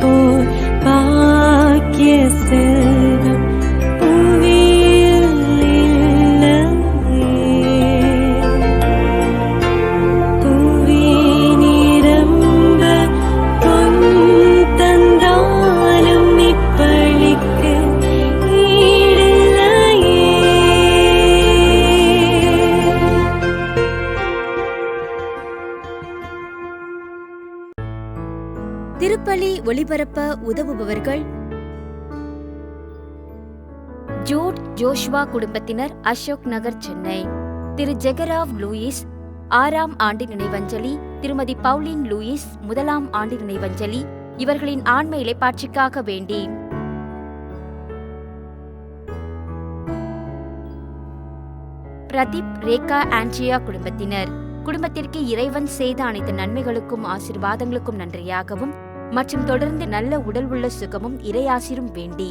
போல் பாக்கிய செல்வம் புவியில் இல்லையே. புவி நிரம்ப பொன் தந்தாலும் இப்பளிக்கு ஈடில்லையே. திருப்பலி ஒளிபரப்ப உதவுபவர்கள்: ஜோட் ஜோஷ்வா குடும்பத்தினர், அசோக் நகர், சென்னை. திரு ஜெகராவ் லூயிஸ் 6ஆம் ஆண்டு நினைவஞ்சலி, திருமதி பவுலின் லூயிஸ் 1ஆம் ஆண்டு நினைவஞ்சலி. இவர்களின் ஆன்ம இளைப்பாட்சிக்காக வேண்டி. பிரதீப் ரேகா ஆண்ட்ரியா குடும்பத்தினர், குடும்பத்திற்கு இறைவன் செய்த அனைத்து நன்மைகளுக்கும் ஆசீர்வாதங்களுக்கும் நன்றியாகவும் மற்றும் தொடர்ந்து நல்ல உடல் உள்ள சுகமும் இறையாசிரும் வேண்டி.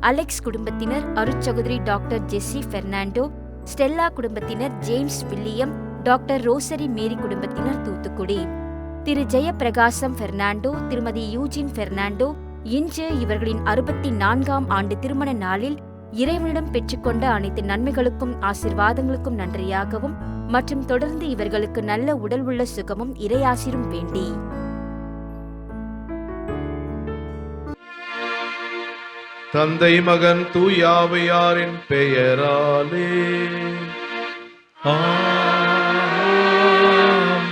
அலெக்ஸ் குடும்பத்தினர், அருட்சகோதரி டாக்டர் ஜெஸ்ஸி பெர்னாண்டோ, ஸ்டெல்லா குடும்பத்தினர், ஜேம்ஸ் வில்லியம், டாக்டர் ரோசரி மேரி குடும்பத்தினர், தூத்துக்குடி. திரு ஜெயபிரகாசம் பெர்னாண்டோ, திருமதி யூஜின் பெர்னாண்டோ இன்று இவர்களின் 64ஆம் ஆண்டு திருமண நாளில் இறைவனிடம் பெற்றுக்கொண்ட அனைத்து நன்மைகளுக்கும் ஆசீர்வாதங்களுக்கும் நன்றியாகவும் மற்றும் தொடர்ந்து இவர்களுக்கு நல்ல உடல் உள்ள சுகமும் இறையாசிரும் வேண்டி. தந்தை மகன் தூயாவையாரின் பெயராலே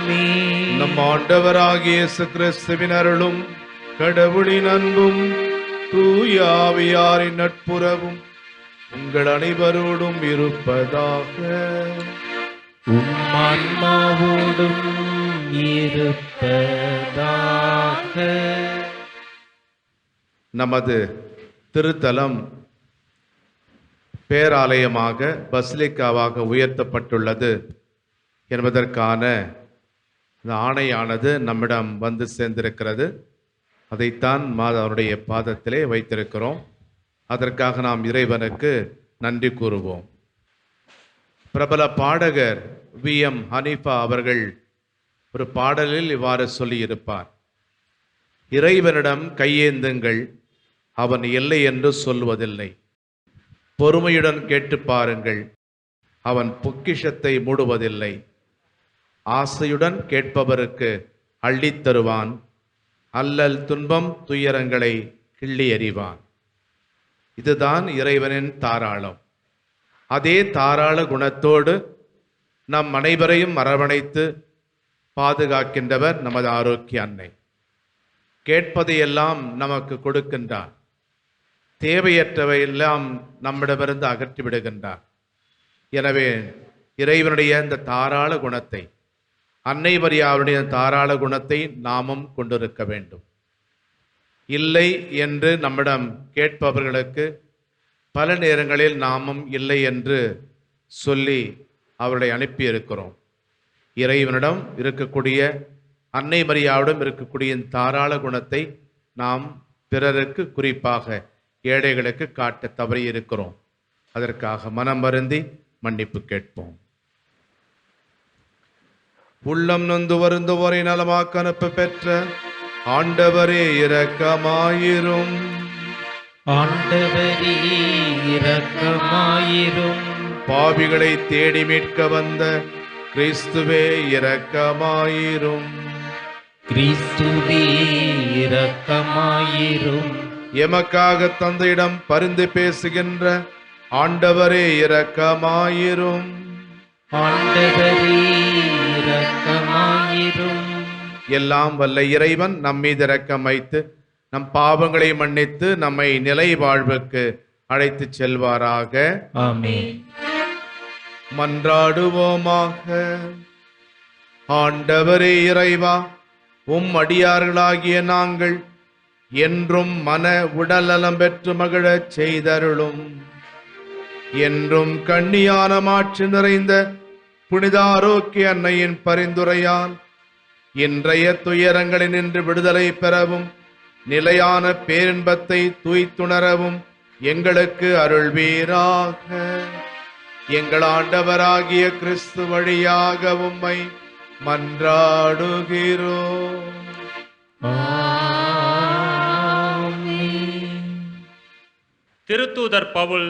ஆமென். நம் ஆண்டவராகிய இயேசு கிறிஸ்துவின் அருளும் கடவுளின் அன்பும் தூயாவையாரின் நட்புறவும் உங்கள் அனைவரோடும் இருப்பதாக. ஆன்மாவோடும் இருப்பதாக. நமது திருத்தலம் பேராலயமாக பசிலிக்காவாக உயர்த்தப்பட்டுள்ளது என்பதற்கான ஆணையானது நம்மிடம் வந்து சேர்ந்திருக்கிறது. அதைத்தான் அவருடைய பாதத்திலே வைத்திருக்கிறோம். அதற்காக நாம் இறைவனுக்கு நன்றி கூறுவோம். பிரபல பாடகர் VM ஹனீஃபா அவர்கள் ஒரு பாடலில் இவ்வாறு சொல்லியிருப்பார்: இறைவனிடம் கையேந்துங்கள், அவன் இல்லை என்று சொல்வதில்லை. பொறுமையுடன் கேட்டு பாருங்கள், அவன் பொக்கிஷத்தை மூடுவதில்லை. ஆசையுடன் கேட்பவருக்கு அள்ளித் தருவான், அல்லல் துன்பம் துயரங்களை கிள்ளி எறிவான். இதுதான் இறைவனின் தாராளம். அதே தாராள குணத்தோடு நம் அனைவரையும் அரவணைத்து பாதுகாக்கின்றவர் நமது ஆரோக்கிய அன்னை. கேட்பதையெல்லாம் நமக்கு கொடுக்கின்றார், தேவையற்றவையெல்லாம் நம்மிடமிருந்து அகற்றி விடுகின்றார். எனவே இறைவனுடைய இந்த தாராள குணத்தை, அன்னை மரியாவுடைய தாராள குணத்தை நாமும் கொண்டிருக்க வேண்டும். இல்லை என்று நம்மிடம் கேட்பவர்களுக்கு பல நேரங்களில் நாமும் இல்லை என்று சொல்லி அவர்களை அனுப்பியிருக்கிறோம். இறைவனிடம் இருக்கக்கூடிய, அன்னை மரியாவிடம் இருக்கக்கூடிய தாராள குணத்தை நாம் பிறருக்கு, குறிப்பாக ஏழைகளுக்கு காட்ட தவறி இருக்கிறோம். அதற்காக மனம் வருந்தி மன்னிப்பு கேட்போம். உள்ளம் நொந்து வருந்துவோரை நலமாக்க அனுப்ப பெற்ற ஆண்டவரே இரக்கமாயிரும். ஆண்டவரே இரக்கமாயிரும். பாவிகளை தேடி மீட்க வந்த கிறிஸ்துவே இரக்கமாயிரும். கிறிஸ்துவே இரக்கமாயிரும். எமக்காக தந்தையிடம் பரிந்து பேசுகின்ற ஆண்டவரே இரக்கமாயிரும். ஆண்டவரே இரக்கமாயிரும். எல்லாம் வல்ல இறைவன் நம்மீது இரக்கம் வைத்து நம் பாவங்களை மன்னித்து நம்மை நிலை வாழ்வுக்கு அழைத்து செல்வாராக. ஆமென். மன்றாடுவோமாக. ஆண்டவரே இறைவா, உம் அடியார்களாகிய நாங்கள் என்றும் மன உடல் நலம் பெற்று மகிழச் செய்தருளும். என்றும் கண்ணியான மாட்சி நிறைந்த புனித ஆரோக்கிய அன்னையின் பரிந்துரையால் இன்றைய துயரங்களில் நின்று விடுதலை பெறவும் நிலையான பேரின்பத்தை தூய்த்துணரவும் எங்களுக்கு அருள்வீராக. எங்கள் ஆண்டவராகிய கிறிஸ்து வழியாக உம்மை மன்றாடுகிறோம். திருத்தூதர் பவுல்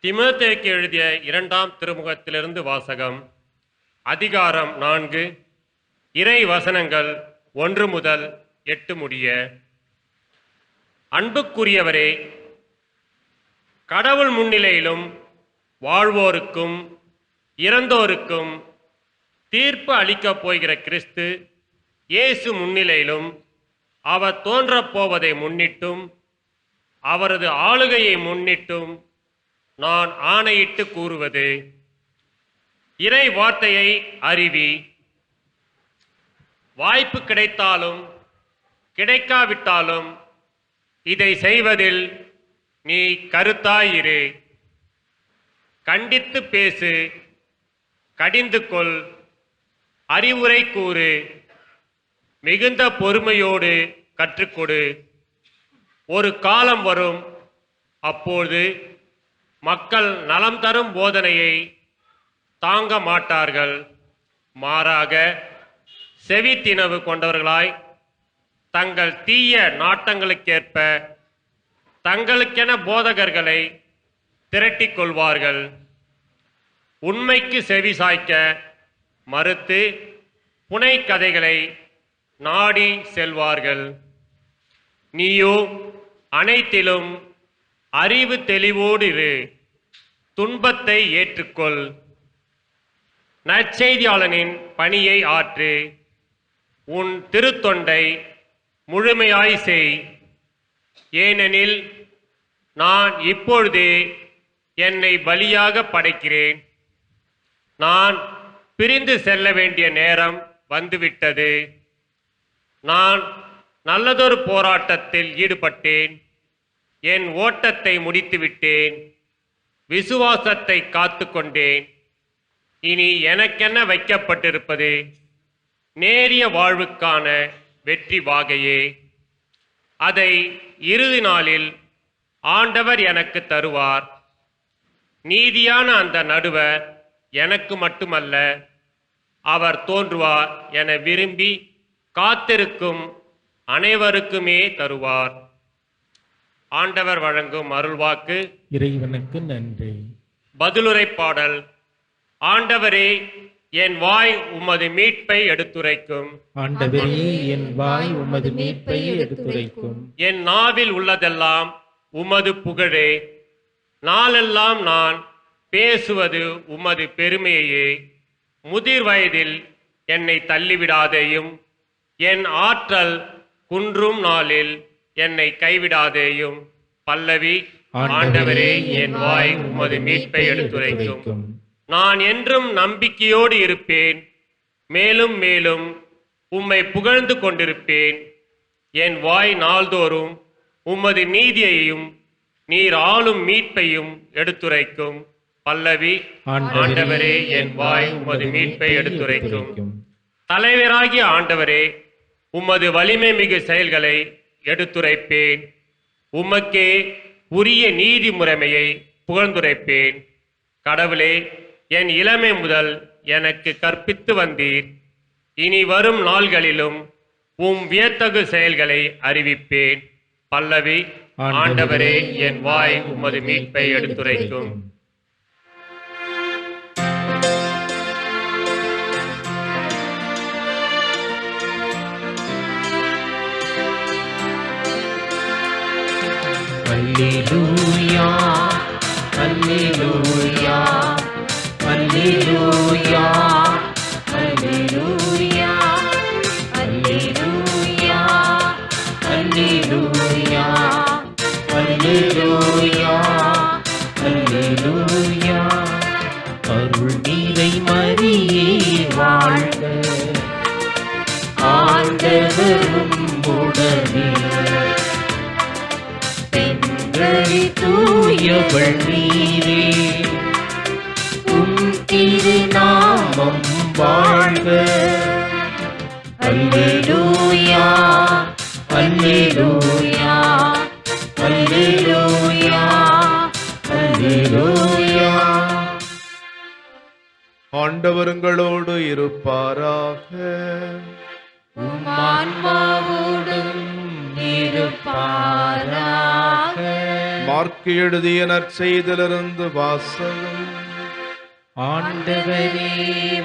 தீமோத்தேயுக்கு எழுதிய 2ஆம் திருமுகத்திலிருந்து வாசகம். அதிகாரம் 4, இறை வசனங்கள் 1 முதல் 8 முடிய. அன்புக்குரியவரே, கடவுள் முன்னிலையிலும் வாழ்வோருக்கும் இறந்தோருக்கும் தீர்ப்பு அளிக்கப் போகிற கிறிஸ்து இயேசு முன்னிலையிலும் அவர் தோன்றப் போவதை முன்னிட்டும் அவரது ஆளுகையை முன்னிட்டும் நான் ஆணையிட்டு கூறுவது, இறை வார்த்தையை அறிவி. வாய்ப்பு கிடைத்தாலும் கிடைக்காவிட்டாலும் இதை செய்வதில் நீ கருத்தாயிரு. கண்டித்து பேசு, கடிந்து கொள், அறிவுரை கூறு, மிகுந்த பொறுமையோடு கற்றுக்கொடு. ஒரு காலம் வரும், அப்போது மக்கள் நலம் தரும் போதனையை தாங்க மாட்டார்கள். மாறாக செவித்தினவு கொண்டவர்களாய் தங்கள் தீய நாட்டங்களுக்கேற்ப தங்களுக்கென போதகர்களை திரட்டிக் கொள்வார்கள். உண்மைக்கு செவி சாய்க்க மறுத்து புனைக்கதைகளை நாடி செல்வார்கள். நீயோ அனைத்திலும் அறிவு தெளிவோடு இரு. துன்பத்தை ஏற்றுக்கொள். நற்செய்தியாளனின் பணியை ஆற்று. உன் திருத்தொண்டை முழுமையாய் செய். ஏனெனில் நான் இப்பொழுதே என்னை பலியாக படைக்கிறேன். நான் பிரிந்து செல்ல வேண்டிய நேரம் வந்துவிட்டது. நான் நல்லதொரு போராட்டத்தில் ஈடுபட்டேன். என் ஓட்டத்தை முடித்துவிட்டேன். விசுவாசத்தை காத்து கொண்டேன். இனி எனக்கென்ன வைக்கப்பட்டிருப்பது நேரிய வாழ்வுக்கான வெற்றி வாகையே. அதை இறுதி நாளில் ஆண்டவர் எனக்கு தருவார். நீதியான அந்த நடுவர் எனக்கு மட்டுமல்ல, அவர் தோன்றுவார் என விரும்பி காத்திருக்கும் அனைவருக்குமே தருவார். ஆண்டவர் வழங்கும் அருள்வாக்கு. இறைவனுக்கு நன்றி. பதிலுரை பாடல். ஆண்டவரே, என் வாய் உமது மீட்பை எடுத்துரைக்கும். ஆண்டவரே, என் வாய் உமது மீட்பை எடுத்துரைக்கும். என் நாவில் உள்ளதெல்லாம் உமது புகழே. நாளெல்லாம் நான் பேசுவது உமது பெருமையே. முதிர் வயதில் என்னை தள்ளிவிடாதேயும். என் ஆற்றல் குன்றும் நாளில் என்னை கைவிடாதேயும். பல்லவி. ஆண்டவரே, என் வாய் உமது மீட்பை எடுத்துரைக்கும். நான் என்றும் நம்பிக்கையோடு இருப்பேன். மேலும் மேலும் உம்மை புகழ்ந்து கொண்டிருப்பேன். என் வாய் நாள்தோறும் உமது நீதியையும் நீர் ஆளும் மீட்பையும் எடுத்துரைக்கும். பல்லவி. ஆண்டவரே, என் வாய் உமது மீட்பை எடுத்துரைக்கும். தலைவராகிய ஆண்டவரே, உமது வலிமை மிகு செயல்களை எடுத்துரைப்பேன். உமக்கே உரிய நீதி முறைமையை புகழ்ந்துரைப்பேன். கடவுளே, என் இளமை முதல் எனக்கு கற்பித்து வந்தீர். இனி வரும் நாள்களிலும் உம் வியத்தகு செயல்களை அறிவிப்பேன். பல்லவி. ஆண்டவரே, என் வாய் உமது மீட்பை எடுத்துரைக்கும். அல்லேலூயா, அல்லேலூயா, அல்லேலூயா, அல்லேலூயா, அல்லேலூயா, அல்லேலூயா, அல்லேலூயா, அல்லேலூயா. அருள் நீரை மரியே வாழ்க, ஆண்டவரும் உடனே. பெண்களை தூயவள் நீரே, உம் திருநாமம் வாழ்க. அல்லேலூயா, அல்லேலூயா, அல்லேலூயா, அல்லேலூயா. ஆண்டவருங்களோடு இருப்பாராக. ஆன்மாவோடும் இருப்பாராக. மார்க்கு எழுதிய நற்செய்தியிலிருந்து வாசகம். ஆண்டவரே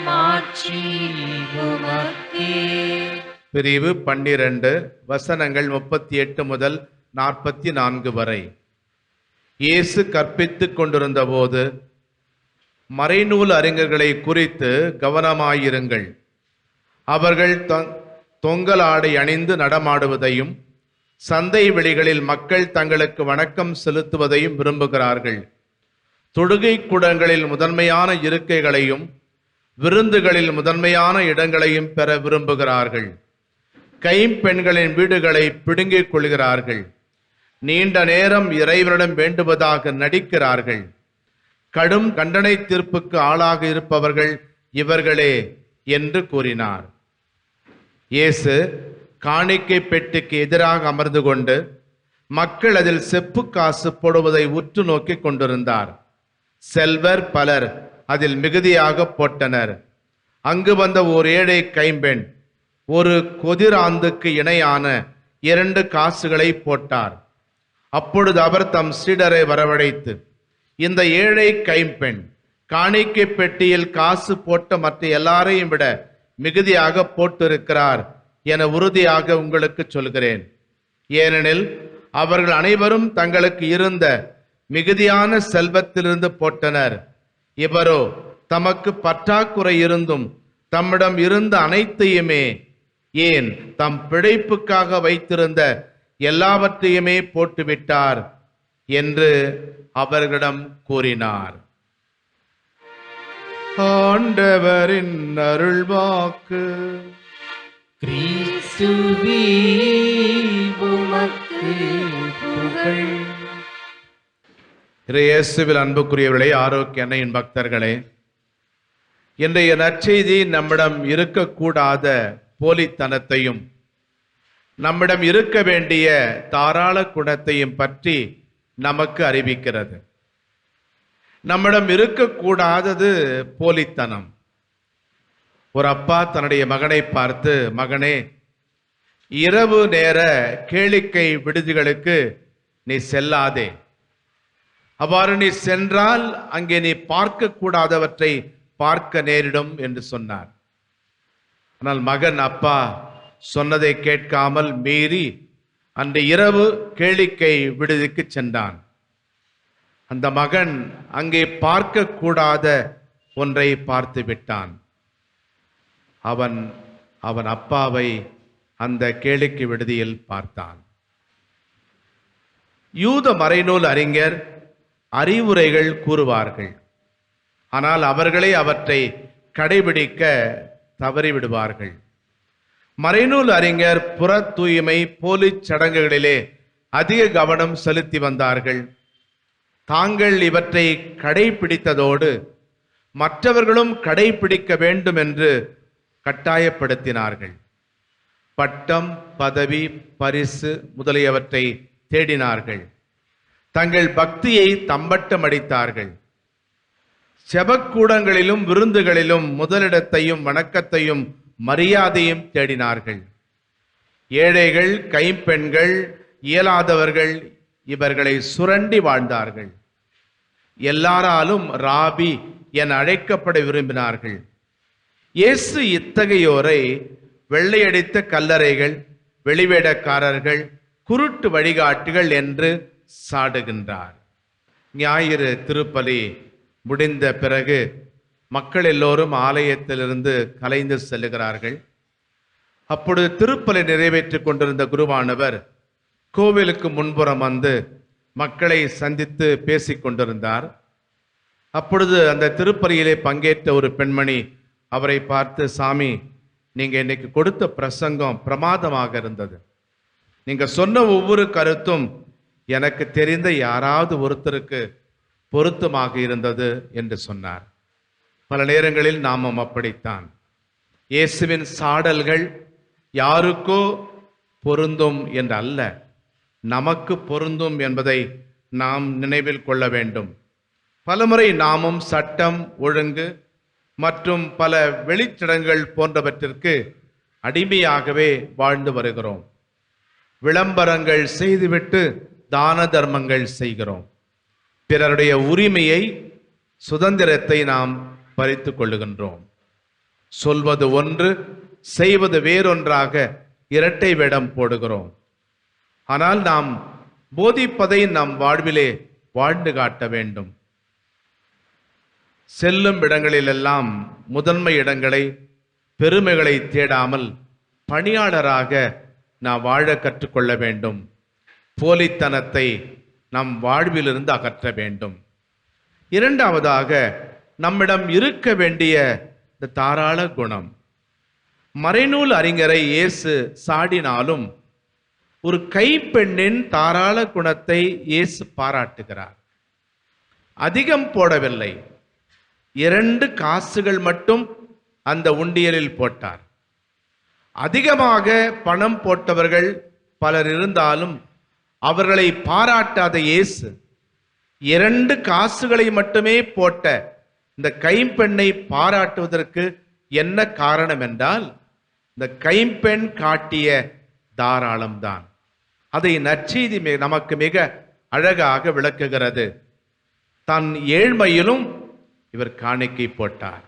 மாட்சி உமக்கே. பிரிவு 12 வசனங்கள் 38 முதல் 44 வரை. இயேசு கற்பித்துக் கொண்டிருந்த போது, மறைநூல் அறிஞர்களை குறித்து கவனமாயிருங்கள். அவர்கள் தொங்கலாடை அணிந்து நடமாடுவதையும் சந்தை வெளிகளில் மக்கள் தங்களுக்கு வணக்கம் செலுத்துவதையும் விரும்புகிறார்கள். தொழுகை கூடங்களில் முதன்மையான இருக்கைகளையும் விருந்துகளில் முதன்மையான இடங்களையும் பெற விரும்புகிறார்கள். கைம்பெண்களின் வீடுகளை பிடுங்கிக் கொள்கிறார்கள். நீண்ட நேரம் இறைவனிடம் வேண்டுவதாக நடிக்கிறார்கள். கடும் கண்டனை தீர்ப்புக்கு ஆளாக இருப்பவர்கள் இவர்களே என்று கூறினார். இயேசு காணிக்கை பெட்டிக்கு எதிராக அமர்ந்து கொண்டு மக்கள் அதில் செப்பு காசு போடுவதை உற்று நோக்கி கொண்டிருந்தார். செல்வர் பலர் அதில் மிகுதியாக போட்டனர். அங்கு வந்த ஓர் ஏழை கைம்பெண் ஒரு கொதிராந்துக்கு இணையான 2 காசுகளை போட்டார். அப்பொழுது அவர் தம் சீடரை வரவழைத்து, இந்த ஏழை கைம்பெண் காணிக்கை பெட்டியில் காசு போட்ட மற்ற எல்லாரையும் விட மிகுதியாக போட்டிருக்கிறார் என உறுதியாக உங்களுக்கு சொல்கிறேன். ஏனெனில் அவர்கள் அனைவரும் தங்களுக்கு இருந்த மிகுதியான செல்வத்திலிருந்து போட்டனர். இவரோ தமக்கு பற்றாக்குறை இருந்தும் தம்மிடம் இருந்த அனைத்தையுமே, ஏன் தம் பிழைப்புக்காக வைத்திருந்த எல்லாவற்றையுமே போட்டுவிட்டார் என்று அவர்களிடம் கூறினார். ஆண்டவரின் அருள்வாக்கு. கிறிஸ்துவே உமக்கு புகழ். இயேசுவில் அன்புக்குரியவர்களே, ஆரோக்கிய அன்னையின் பக்தர்களே, இன்றைய நற்செய்தி நம்மிடம் இருக்கக்கூடாத போலித்தனத்தையும் நம்மிடம் இருக்க வேண்டிய தாராள குணத்தையும் பற்றி நமக்கு அறிவிக்கிறது. நம்மிடம் இருக்கக்கூடாதது போலித்தனம். ஒரு அப்பா தன்னுடைய மகனை பார்த்து, மகனே, இரவு நேர கேளிக்கை விடுதிகளுக்கு நீ செல்லாதே. அவ்வாறு நீ சென்றால் அங்கே நீ பார்க்க கூடாதவற்றை பார்க்க நேரிடும் என்று சொன்னார். ஆனால் மகன் அப்பா சொன்னதை கேட்காமல் மீறி அன்று இரவு கேளிக்கை விடுதிக்கு சென்றான். அந்த மகன் அங்கே பார்க்க கூடாத ஒன்றை பார்த்து விட்டான். அவன் அப்பாவை அந்த கேளிக்கை விடுதியில் பார்த்தான். யூத மறைநூல் அறிஞர் அறிவுரைகள் கூறுவார்கள். ஆனால் அவர்களே அவற்றை கடைபிடிக்க தவறிவிடுவார்கள். மறைநூல் அறிஞர் புற தூய்மை போலி சடங்குகளிலே அதிக கவனம் செலுத்தி வந்தார்கள். தாங்கள் இவற்றை கடைபிடித்ததோடு மற்றவர்களும் கடைபிடிக்க வேண்டும் என்று கட்டாயப்படுத்தினார்கள். பட்டம், பதவி, பரிசு முதலியவற்றை தேடினார்கள். தங்கள் பக்தியை தம்பட்டமடித்தார்கள். செபக்கூடங்களிலும் விருந்துகளிலும் முதலிடத்தையும் வணக்கத்தையும் மரியாதையும் தேடினார்கள். ஏழைகள், கைம்பெண்கள், இயலாதவர்கள் இவர்களை சுரண்டி வாழ்ந்தார்கள். எல்லாராலும் ராபி என அழைக்கப்பட விரும்பினார்கள். இயேசு இத்தகையோரை வெள்ளையடித்த கல்லறைகள், வெளிவேடக்காரர்கள், குருட்டு வழிகாட்டிகள் என்று சாடுகின்றார். ஞாயிறு திருப்பலி முடிந்த பிறகு மக்கள் எல்லோரும் ஆலயத்திலிருந்து கலைந்து செல்லுகிறார்கள். அப்பொழுது திருப்பலி நிறைவேற்றிக் கொண்டிருந்த குருவானவர் கோவிலுக்கு முன்புறம் வந்து மக்களை சந்தித்து பேசிக் கொண்டிருந்தார். அப்பொழுது அந்த திருப்பலியிலே பங்கேற்ற ஒரு பெண்மணி அவரை பார்த்து, சாமி, நீங்க இன்னைக்கு கொடுத்த பிரசங்கம் பிரமாதமாக இருந்தது. நீங்க சொன்ன ஒவ்வொரு கருத்தும் எனக்கு தெரிந்த யாராவது ஒருத்தருக்கு பொருத்தமாக இருந்தது என்று சொன்னார். பல நேரங்களில் நாமும் அப்படித்தான். இயேசுவின் சாடல்கள் யாருக்கோ பொருந்தும் என்று அல்ல, நமக்கு பொருந்தும் என்பதை நாம் நினைவில் கொள்ள வேண்டும். பலமுறை நாமும் சட்டம், ஒழுங்கு, மற்றும் பல வெளிச்சடங்குகள் போன்றவற்றிற்கு அடிமையாகவே வாழ்ந்து வருகிறோம். விளம்பரங்கள் செய்துவிட்டு தான தர்மங்கள் செய்கிறோம். பிறருடைய உரிமையை, சுதந்திரத்தை நாம் பறித்து கொள்ளுகின்றோம். சொல்வது ஒன்று, செய்வது வேறொன்றாக இரட்டை வேடம் போடுகிறோம். ஆனால் நாம் போதிப்பதை நம் வாழ்விலே வாழ்ந்து காட்ட வேண்டும். செல்லும் இடங்களிலெல்லாம் முதன்மை இடங்களை, பெருமைகளை தேடாமல் பணியாளராக நாம் வாழ கற்றுக்கொள்ள வேண்டும். போலித்தனத்தை நம் வாழ்விலிருந்து அகற்ற வேண்டும். இரண்டாவதாக, நம்மிடம் இருக்க வேண்டிய இந்த தாராள குணம். மறைநூல் அறிஞரை இயேசு சாடினாலும் ஒரு கைப்பெண்ணின் தாராள குணத்தை இயேசு பாராட்டுகிறார். அதிகம் போடவில்லை, 2 காசுகள் மட்டும் அந்த உண்டியலில் போட்டார். அதிகமாக பணம் போட்டவர்கள் பலர் இருந்தாலும் அவர்களை பாராட்டாத இயேசு 2 காசுகளை மட்டுமே போட்ட இந்த கைம்பெண்ணை பாராட்டுவதற்கு என்ன காரணம் என்றால், இந்த கைம்பெண் காட்டிய தாராளம்தான். அதை நற்செய்தி நமக்கு மிக அழகாக விளக்குகிறது. தன் ஏழ்மையிலும் இவர் காணிக்கை போட்டார்.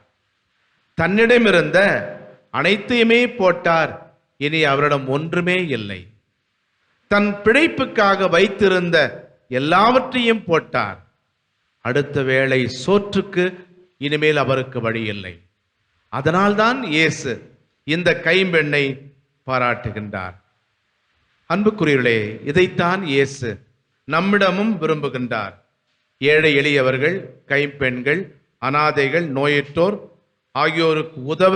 தன்னிடமிருந்த அனைத்தையுமே போட்டார். இனி அவரிடம் ஒன்றுமே இல்லை. தன் பிழைப்புக்காக வைத்திருந்த எல்லாவற்றையும் போட்டார். அடுத்த வேளை சோற்றுக்கு இனிமேல் அவருக்கு வழி இல்லை. அதனால்தான் இயேசு இந்த கைம்பெண்ணை பாராட்டுகின்றார். அன்புக்குரியவர்களே, இதைத்தான் இயேசு நம்மிடமும் விரும்புகின்றார். ஏழை எளியவர்கள், கைம்பெண்கள், அனாதைகள், நோயற்றோர் ஆகியோருக்கு உதவ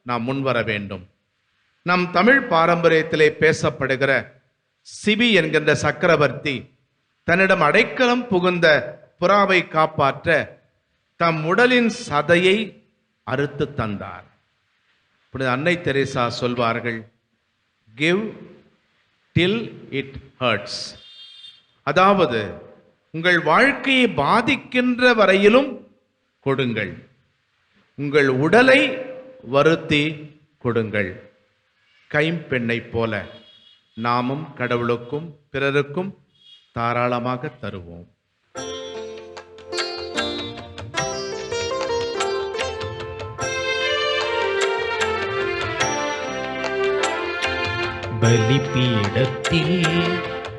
நாம் முன்வர வேண்டும். நம் தமிழ் பாரம்பரியத்திலே பேசப்படுகிற சிபி என்கின்ற சக்கரவர்த்தி தன்னிடம் அடைக்கலம் புகுந்த புறாவை காப்பாற்ற தம் உடலின் சதையை அறுத்து தந்தார். அன்னை தெரேசா சொல்வார்கள், கிவ் டில் இட் ஹர்ட்ஸ். அதாவது, உங்கள் வாழ்க்கையை பாதிக்கின்ற வரையிலும் கொடுங்கள். உங்கள் உடலை வருத்தி கொடுங்கள். கைம்பெண்ணை போல நாமும் கடவுளுக்கும் பிறருக்கும் தாராளமாக தருவோம். பலிபீடத்தில்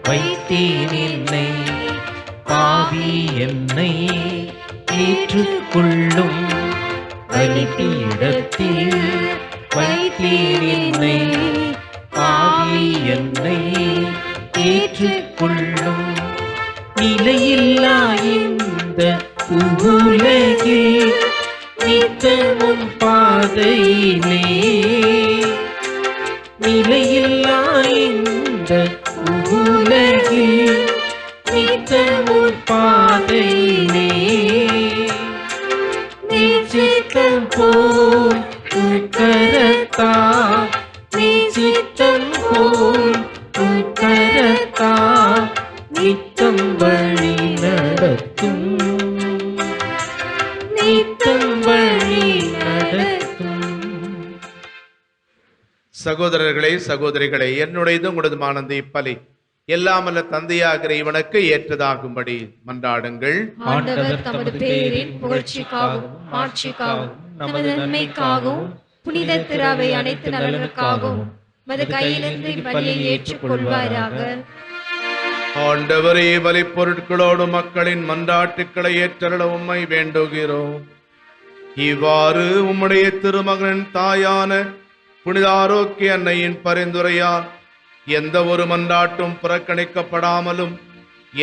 வைத்தேன் என்னை, பாவி என்னை ஏற்றுக்கொள்ளும். பலிபீடத்தில் வைத்தேன் என்னை, பாவி என்னை ஏற்றுக்கொள்ளும். நிலையில்லா இந்த உலகில் நித்தமும் பாதையிலே, நிலையில்லா இந்த உலகில் நித்தமும் பாதையிலே, நிச்சித்தம் போல் உட்கரத்தா, நிச்சித்தம் போல் உட்கரத்தா, நித்தம் வழி நடத்தும், நித்தம் வழி நடத்தும். சகோதரர்களே, சகோதரிகளே, என்னுடையது உங்களதுமானது இப்பலி எல்லாமல்ல தந்தையாகிற இவனுக்கு ஏற்றதாகும்படி மன்றாடுங்கள். ஆண்டவர் தமது பேரின் புகழ்ச்சிக்காகவும் மாட்சிக்காகவும் நமது நன்மைக்காகவும் புனித திராவை அனைத்து நலனுக்காகவும் மது கையிலிருந்து பலியை ஏற்றுக்கொள்வாராக. ஆண்டவரே, பலி பொருட்களோடு மக்களின் மன்றாட்டுக்களை ஏற்றருள உம்மை வேண்டுகிறோம். இவ்வாறு உம்முடைய திருமகனின் தாயான புனித ஆரோக்கிய அன்னையின் பரிந்துரையால் எந்த ஒரு மன்றாட்டும் புறக்கணிக்கப்படாமலும்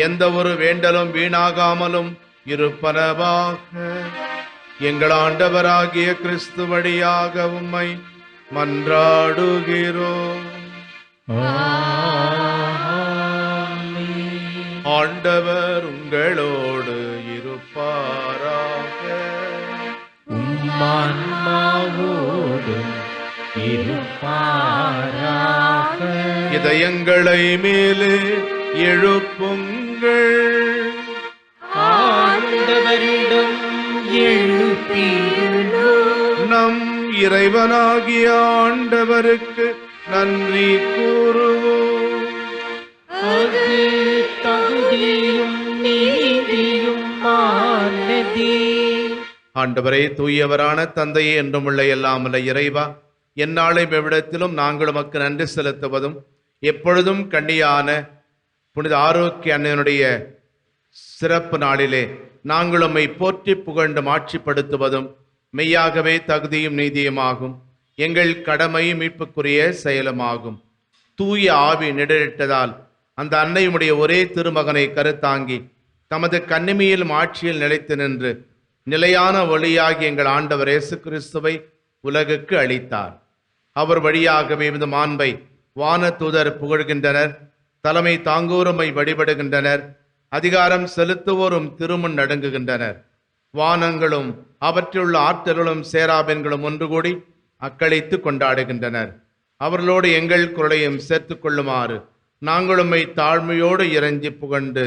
எந்த ஒரு வேண்டலும் வீணாகாமலும் இருப்பனவாக. எங்கள் ஆண்டவராகிய கிறிஸ்து வழியாக உம்மை மன்றாடுகிறோம். ஆண்டவர் உங்களோடு இருப்பாராக. உம்மான்மாவோடு இருப்பாராக. இதயங்களை மேலே எழுப்புங்கள். ஆண்டவரிடம் எழுப்பியுள்ளோம். இறைவனாகிய ஆண்டவருக்கு நன்றி கூறுவோம். அது தகுதியும் நீதியும் ஆனதே. ஆண்டவரே, தூயவரான தந்தையே, என்றும் உள்ள எல்லாம் உள்ள இறைவா, எந்நாளை எவ்விடத்திலும் நாங்கள் உமக்கு நன்றி செலுத்துவதும் எப்பொழுதும் கண்ணியான புனித ஆரோக்கிய அன்னையனுடைய சிறப்பு நாளிலே நாங்கள் உம்மை போற்றி புகழ்ந்து மாட்சிப்படுத்துவதும் மெய்யாகவே தகுதியும் நீதியுமாகும். எங்கள் கடமை மீட்புக்குரிய செயலுமாகும். தூய ஆவி நிழலிட்டதால் அந்த அன்னையுடைய ஒரே திருமகனை கருத்தாங்கி தமது கன்னிமையில் ஆட்சியில் நிலைத்து நின்று நிலையான ஒளியாகி எங்கள் ஆண்டவர் இயேசு கிறிஸ்துவை உலகுக்கு அளித்தார். அவர் வழியாகவே இந்த மாண்பை வான தூதர் புகழ்கின்றனர், தலைமை தாங்கோருமை வழிபடுகின்றனர், அதிகாரம் செலுத்துவோரும் திருமுன் நடுங்குகின்றனர். வானங்களும் அவற்றிலுள்ள ஆற்றலும் சேராபெண்களும் ஒன்று கூடி அக்களித்து கொண்டாடுகின்றனர். அவர்களோடு எங்கள் குரலையும் சேர்த்துக் கொள்ளுமாறு நாங்கள் உம்மை தாழ்மையோடு இறைஞ்சி புகழ்ந்து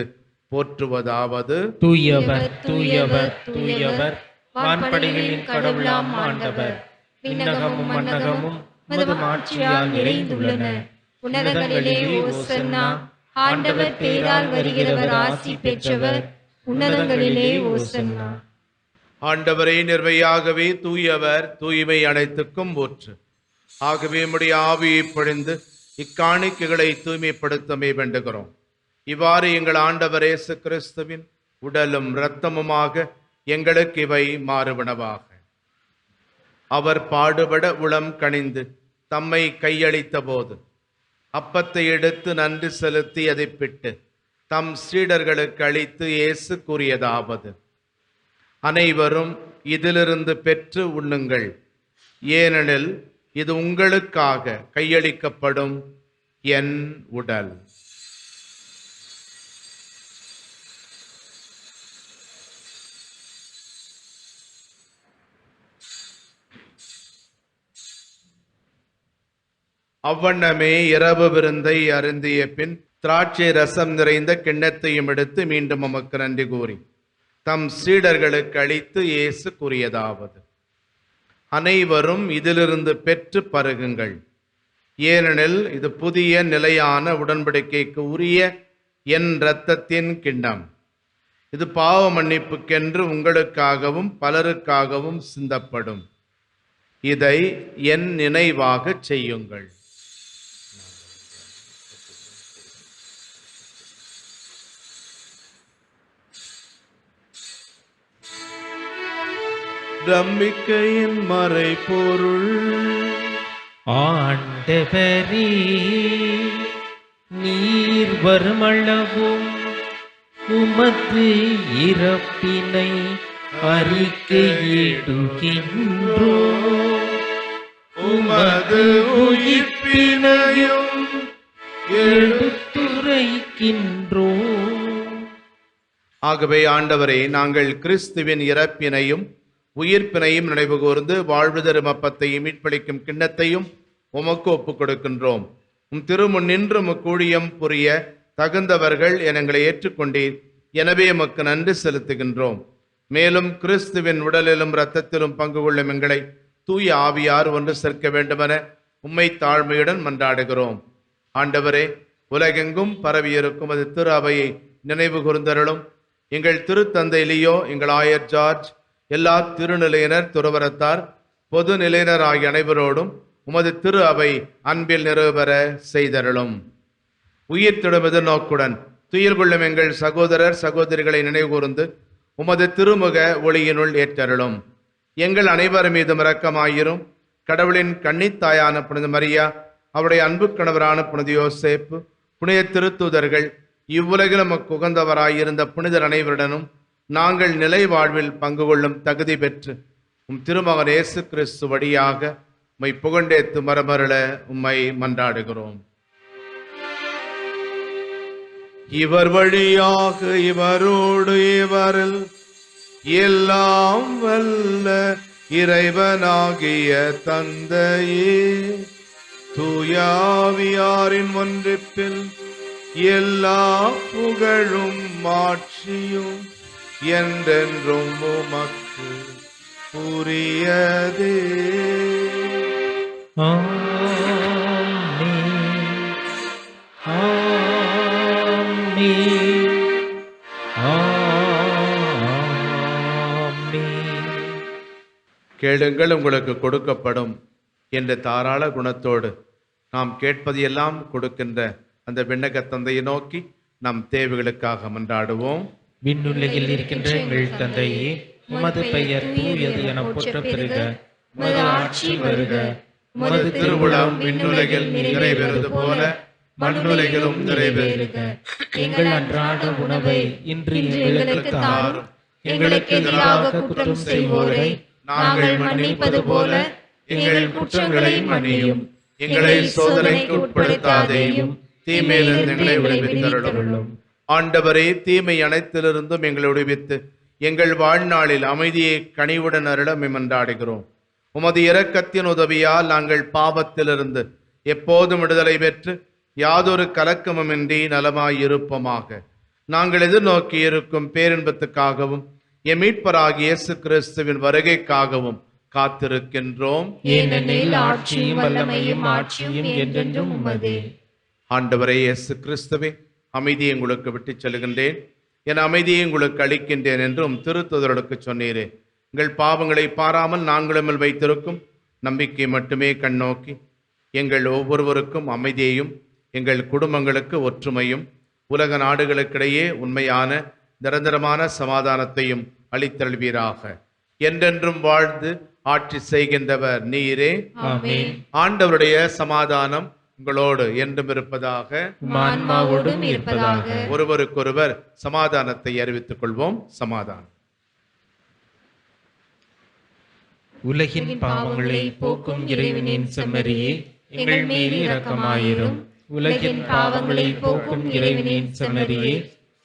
போற்றுவதாவது: தூயவர் தூயவர் தூயவர், வான்படைகளின் கடவுளாம் ஆண்டவர். விண்ணகமும் மண்ணகமும் உமது மாட்சியால் நிறைந்துள்ளன. உன்னதங்களிலே ஓசன்னா. ஆண்டவர் பேரால் வருகிறவர் ஆசி பெற்றவர். உன்னதங்களிலே ஓசன்னா. ஆண்டவரே, நிர்வையாகவே தூயவர், தூய்மை அனைத்துக்கும் போற்று. ஆகவே உம்முடைய ஆவியை பொழிந்து இக்காணிக்கைகளை தூய்மைப்படுத்தமே வேண்டுகிறோம். இவ்வாறு எங்கள் ஆண்டவர் இயேசு கிறிஸ்துவின் உடலும் இரத்தமுமாக எங்களுக்கு இவை மாறுபனவாக. அவர் பாடுபட உளம் கனிந்து தம்மை கையளித்த போது அப்பத்தை எடுத்து நன்றி செலுத்தி அதை பிட்டு தம் சீடர்களுக்கு அளித்து இயேசு கூறியதாவது: அனைவரும் இதிலிருந்து பெற்று உண்ணுங்கள், ஏனெனில் இது உங்களுக்காக கையளிக்கப்படும் என் உடல். அவ்வண்ணமே இரவு விருந்தை அருந்திய பின் திராட்சை ரசம் நிறைந்த கிண்ணத்தையும் எடுத்து மீண்டும் உமக்கு நன்றி கூறி தம் சீடர்களுக்கு அளித்து இயேசு கூறியதாவது: அனைவரும் இதிலிருந்து பெற்று பருகுங்கள், ஏனெனில் இது புதிய நிலையான உடன்படிக்கைக்கு உரிய என் இரத்தத்தின் கிண்ணம். இது பாவ மன்னிப்புக்கென்று உங்களுக்காகவும் பலருக்காகவும் சிந்தப்படும். இதை என் நினைவாக செய்யுங்கள். நம்பிக்கையின் மறைபொருள். ஆண்டவரே, நீர் வருமளவும் உமது இறப்பினை அறிக்கையிடுகின்றோ, உமது உயிர்ப்பினையும் எடுத்துரைக்கின்றோ. ஆகவே ஆண்டவரே, நாங்கள் கிறிஸ்துவின் இறப்பினையும் உயிர்ப்பினையும் நினைவு கூர்ந்து வாழ்வு தரும் அப்பத்தையும் மீட்பளிக்கும் கிண்ணத்தையும் உமக்கு ஒப்புக் கொடுக்கின்றோம். உம் திருமுன் நின்று உமக்கூழியம் புரிய தகுந்தவர்கள் எங்களை ஏற்றுக்கொண்டீர். எனவே உமக்கு நன்றி செலுத்துகின்றோம். மேலும் கிறிஸ்துவின் உடலிலும் இரத்தத்திலும் பங்கு கொள்ளும் எங்களை தூய ஆவியார் ஒன்று சேர்க்க வேண்டுமென உம்மை தாழ்மையுடன் மன்றாடுகிறோம். ஆண்டவரே, உலகெங்கும் பரவியிருக்கும் அது திரு அவையை நினைவு கூர்ந்தருளும். எங்கள் திருத்தந்தை லியோ, எங்கள் ஆயர் ஜார்ஜ், எல்லா திருநிலையினர், துறவரத்தார், பொது நிலையினர் ஆகிய அனைவரோடும் உமது திரு அவை அன்பில் நிறைவேற செய்தருளும். உயிர் திடும் எதிர்நோக்குடன் துயில் கொள்ளும் எங்கள் சகோதரர் சகோதரிகளை நினைவுகூர்ந்து உமது திருமுக ஒளியினுள் ஏற்றருளும். எங்கள் அனைவர் மீதும் இரக்கமாயிரும். கடவுளின் கன்னித்தாயான புனித மரியா, அவருடைய அன்பு கணவரான புனித யோசேப்பு, புனித திருத்தூதர்கள், இவ்வுலகிலும் உகந்தவராயிருந்த புனிதர் அனைவருடனும் நாங்கள் நிலை வாழ்வில் பங்கு கொள்ளும் தகுதி பெற்று உம் திருமகன் இயேசு கிறிஸ்து வழியாக உம்மை புகண்டேத்து மரமருள உம்மை மன்றாடுகிறோம். இவர் வழியாக இவரோடு இவரில் எல்லாம் வல்ல இறைவனாகிய தந்தையே, தூயாவியாரின் ஒன்றிப்பில் எல்லா புகழும் மாட்சியும் என்றென்றும் உமக்கு உரியதே. ஆமென். ஆமென். ஆமென். கேளுங்கள் உங்களுக்கு கொடுக்கப்படும் என்ற தாராள குணத்தோடு நாம் கேட்பதையெல்லாம் கொடுக்கின்ற அந்த விண்ணக தந்தையை நோக்கி நம் தேவைகளுக்காக மன்றாடுவோம். விண்ணுலகில் இருக்கின்ற எங்கள் தந்தையே, உமது பெயர் தூயது என போற்றப் பெறுக. உமது ஆட்சி வருக. உமது திருவுளம் விண்ணுலகில் நிறைவேறுவது போல மண்ணுலகிலும் நிறைவேறுக. எங்கள் அன்றாட உணவை இன்று எங்களுக்கு தாரும். எங்களுக்கு எதிராக குற்றம் செய்வோரை நாங்கள் மன்னிப்பது போல எங்கள் குற்றங்களை மன்னியும். எங்களை சோதனைக்கு உட்படுத்தாதேயும், தீமையிலிருந்து எங்களை விடுவித்தருளும். ஆண்டவரே, தீமை அனைத்திலிருந்தும் எங்களை விடுவித்து எங்கள் வாழ்நாளில் அமைதியை கனிவுடன் அருள மன்றாடுகிறோம். உமது இரக்கத்தின் உதவியால் நாங்கள் பாவத்திலிருந்து எப்போதும் விடுதலை பெற்று யாதொரு கலக்கமுமின்றி நலமாயிருப்போமாக. நாங்கள் எதிர்நோக்கி இருக்கும் பேரின்பத்துக்காகவும் எம் மீட்பராகிய இயேசு கிறிஸ்துவின் வருகைக்காகவும் காத்திருக்கின்றோம். ஏனெனில் ஆட்சியும் வல்லமையும் மாட்சியும் என்றென்றும் உமதே. ஆண்டவரே இயேசு கிறிஸ்துவே, அமைதியை உங்களுக்கு விட்டுச் செல்கின்றேன், என் அமைதியை உங்களுக்கு அளிக்கின்றேன் என்றும் திருத்துதர்களுக்கு சொன்னீரே. எங்கள் பாவங்களை பாராமல் நாங்களும் வைத்திருக்கும் நம்பிக்கை மட்டுமே கண்ணோக்கி எங்கள் ஒவ்வொருவருக்கும் அமைதியையும் எங்கள் குடும்பங்களுக்கு ஒற்றுமையும் உலக நாடுகளுக்கிடையே உண்மையான நிரந்தரமான சமாதானத்தையும் அளித்தருள்வீராக. என்றென்றும் வாழ்ந்து ஆட்சி செய்கின்றவர் நீரே. ஆமென். ஆண்டவருடைய சமாதானம் உங்களோடு என்றும் இருப்பதாக. ஆன்மாவோடும் இருப்பதாக. ஒருவருக்கொருவர் சமாதானத்தை அறிவித்துக் கொள்வோம். சமாதானம். உலகின் பாவங்களை போக்கும் இறைவனின் செம்மறியே, எங்கள் மேல் இரக்கமாயிரும். உலகின் பாவங்களை போக்கும் இறைவனின் செம்மறியே,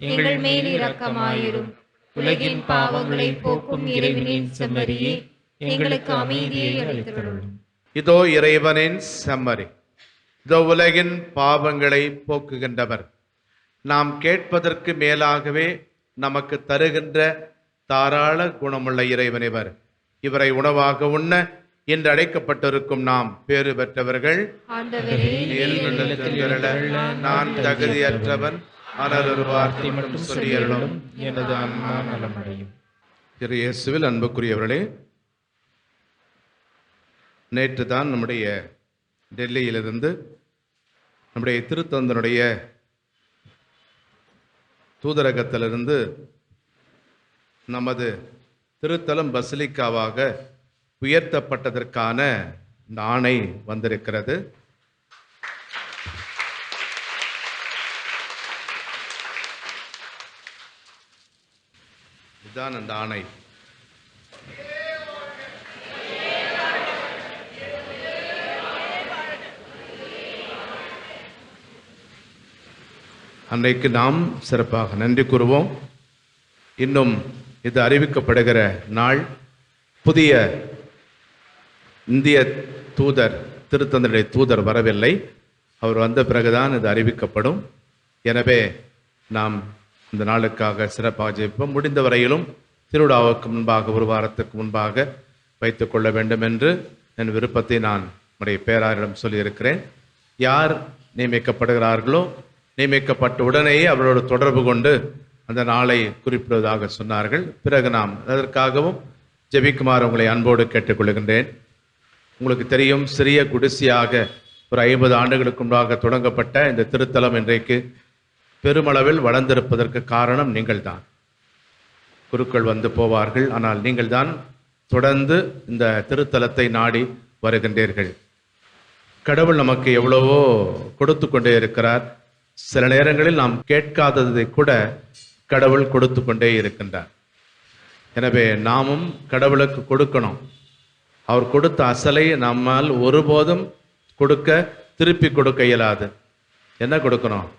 எங்கள் மேல் இரக்கமாயிரும். உலகின் பாவங்களை போக்கும் இறைவனின் செம்மறியே, எங்களுக்கு அமைதியை அளித்தருளும். இதோ இறைவனின் செம்மறி, இதோ உலகின் பாவங்களை போக்குகின்றவர். நாம் கேட்பதற்கு மேலாகவே நமக்கு தருகின்ற தாராள குணமுள்ள இறைவனிவர். இவரை உணவாக உண்ண என்று அழைக்கப்பட்டிருக்கும் நாம் பேறு பெற்றவர்கள். ஆண்டவரே, நான் தகுதியற்றவன், ஆனால் ஒரு வார்த்தை மட்டும் சொல்லியருளும், எனது ஆன்மா நலமடையும். திரு இயேசுவில் அன்புக்குரியவர்களே, நேற்று தான் நம்முடைய டெல்லியிலிருந்து நம்முடைய திருத்தந்தனுடைய தூதரகத்திலிருந்து நமது திருத்தலம் பசிலிக்காவாக உயர்த்தப்பட்டதற்கான இந்த ஆணை வந்திருக்கிறது. இதுதான் அந்த ஆணை. அன்றைக்கு நாம் சிறப்பாக நன்றி கூறுவோம். இன்னும் இது அறிவிக்கப்படுகிற நாள், புதிய இந்திய தூதர், திருத்தந்தையுடைய தூதர் வரவில்லை. அவர் வந்த பிறகுதான் இது அறிவிக்கப்படும். எனவே நாம் இந்த நாளுக்காக சிறப்பாக ஜெபிப்போம். முடிந்த வரையிலும் திருவிழாவுக்கு முன்பாக, ஒரு வாரத்துக்கு முன்பாக வைத்துக் கொள்ள வேண்டும் என்று என் விருப்பத்தை நான் நம்முடைய பேராரிடம் சொல்லியிருக்கிறேன். யார் நியமிக்கப்படுகிறார்களோ நியமிக்கப்பட்ட உடனேயே அவரோடு தொடர்பு கொண்டு அந்த நாளை குறிப்பிடுவதாக சொன்னார்கள். பிறகு நாம் அதற்காகவும் ஜெபிக்குமாறு உங்களை அன்போடு கேட்டுக்கொள்கின்றேன். உங்களுக்கு தெரியும், சிறிய குடிசையாக ஒரு 50 ஆண்டுகளுக்கு முன்பாக தொடங்கப்பட்ட இந்த திருத்தலம் இன்றைக்கு பெருமளவில் வளர்ந்திருப்பதற்கு காரணம் நீங்கள்தான். குருக்கள் வந்து போவார்கள், ஆனால் நீங்கள்தான் தொடர்ந்து இந்த திருத்தலத்தை நாடி வருகின்றீர்கள். கடவுள் நமக்கு எவ்வளவோ கொடுத்து கொண்டே இருக்கிறார். சில நேரங்களில் நாம் கேட்காததை கூட கடவுள் கொடுத்து கொண்டே இருக்கின்றார். எனவே நாமும் கடவுளுக்கு கொடுக்கணும். அவர் கொடுத்த அசலை நம்மால் ஒருபோதும் திருப்பி கொடுக்க இயலாது. என்ன கொடுக்கணும்?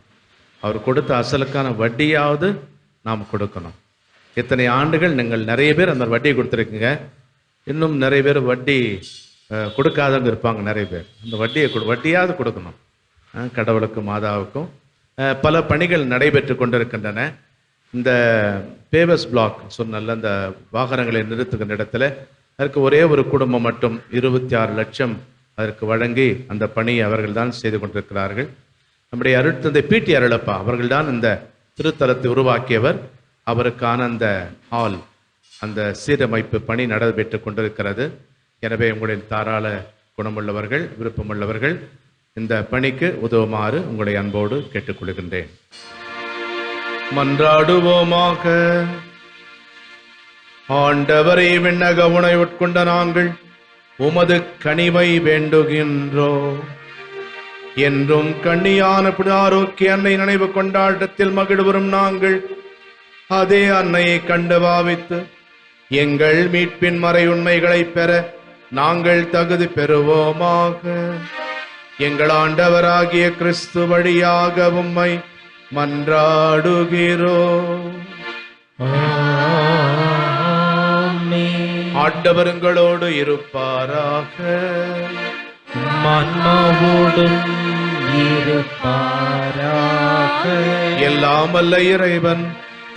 அவர் கொடுத்த அசலுக்கான வட்டியாவது நாம் கொடுக்கணும். இத்தனை ஆண்டுகள் நீங்கள் நிறைய பேர் அந்த வட்டியை கொடுத்துருக்கீங்க. இன்னும் நிறைய பேர் வட்டி கொடுக்காதவங்க இருப்பாங்க. நிறைய பேர் அந்த வட்டியாவது கொடுக்கணும். கடவுளுக்கும் மாதாவுக்கும் பல பணிகள் நடைபெற்று கொண்டிருக்கின்றன. இந்த பேவஸ் பிளாக் சொன்னல, அந்த வாகனங்களை நிறுத்துகின்ற இடத்துல அதற்கு ஒரே ஒரு குடும்பம் மட்டும் 26 லட்சம் அதற்கு வழங்கி அந்த பணியை அவர்கள்தான் செய்து கொண்டிருக்கிறார்கள். நம்முடைய அருட்தந்தை பிடி அருளப்பா அவர்கள்தான் இந்த திருத்தலத்தை உருவாக்கியவர். அவருக்கான அந்த ஹால், அந்த சீரமைப்பு பணி நடைபெற்று கொண்டிருக்கிறது. எனவே உங்களுடைய தாராள குணமுள்ளவர்கள், விருப்பமுள்ளவர்கள் இந்த பணிக்கு உதவுமாறு உங்களை அன்போடு கேட்டுக்கொள்கின்றேன். மன்றாடுவோமாக. ஆண்டவரை, விண்ணக உணவை உட்கொண்ட நாங்கள் உமது கனிவை வேண்டுகின்றோம். என்றும் கண்ணியான ஆரோக்கிய அன்னை நினைவு கொண்டாட்டத்தில் மகிழ்வரும் நாங்கள் அதே அன்னையை கண்டு பாவித்து எங்கள் மீட்பின் மறை உண்மைகளை பெற நாங்கள் தகுதி பெறுவோமாக. எங்கள் ஆண்டவராகிய கிறிஸ்து வழியாக உம்மை மன்றாடுகிறோம். ஆண்டவருங்களோடு இருப்பாராக. மன்னாவோடும் இருப்பாராக. எல்லாம் வல்ல இறைவன்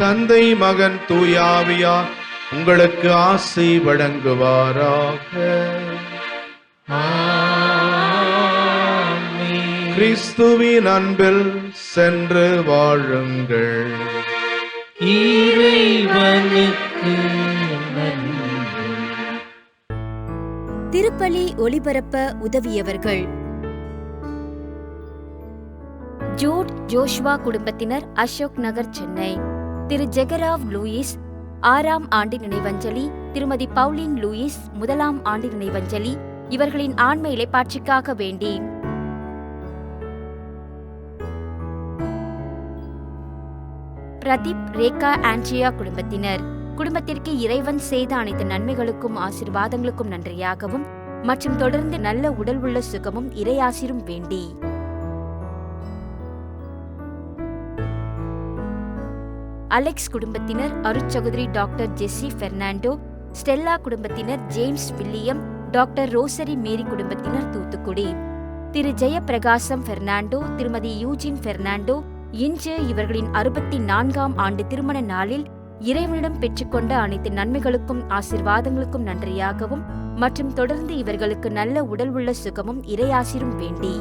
தந்தை, மகன், தூயாவியார் உங்களுக்கு ஆசி வழங்குவாராக. கிறிஸ்துவின் அன்பில் சென்று வாழுங்கள். இறைவனுக்கு திருப்பலி ஒளிபரப்ப உதவியவர்கள்: ஜோட் ஜோஷ்வா குடும்பத்தினர், அசோக் நகர், சென்னை. திரு ஜெகராவ் லூயிஸ் 6ஆம் ஆண்டு நினைவஞ்சலி. திருமதி பவுலின் லூயிஸ் 1ஆம் ஆண்டு நினைவஞ்சலி. இவர்களின் ஆன்ம இளைப்பாட்சிக்காக வேண்டி. பிரதீப் ரேகா ஆண்ட்ரியா குடும்பத்தினர், குடும்பத்திற்கு இறைவன் செய்த அனைத்து நன்மைகளுக்கும் ஆசீர்வாதங்களுக்கும் நன்றியாகவும் மற்றும் தொடர்ந்து நல்ல உடல் உள்ள சுகமும் இறையாசிரும் வேண்டி. அலெக்ஸ் குடும்பத்தினர், அருட்சகோதரி டாக்டர் ஜெஸ்ஸி பெர்னாண்டோ, ஸ்டெல்லா குடும்பத்தினர், ஜேம்ஸ் வில்லியம், டாக்டர் ரோசரி மேரி குடும்பத்தினர், தூத்துக்குடி. திரு ஜெயப்பிரகாசம் பெர்னாண்டோ, திருமதி யூஜின் பெர்னாண்டோ இன்று இவர்களின் 64ஆம் ஆண்டு திருமண நாளில் இறைவனிடம் பெற்றுக்கொண்ட அனைத்து நன்மைகளுக்கும் ஆசீர்வாதங்களுக்கும் நன்றியாகவும் மற்றும் தொடர்ந்து இவர்களுக்கு நல்ல உடல் உள்ள சுகமும் இறையாசிரும் வேண்டி.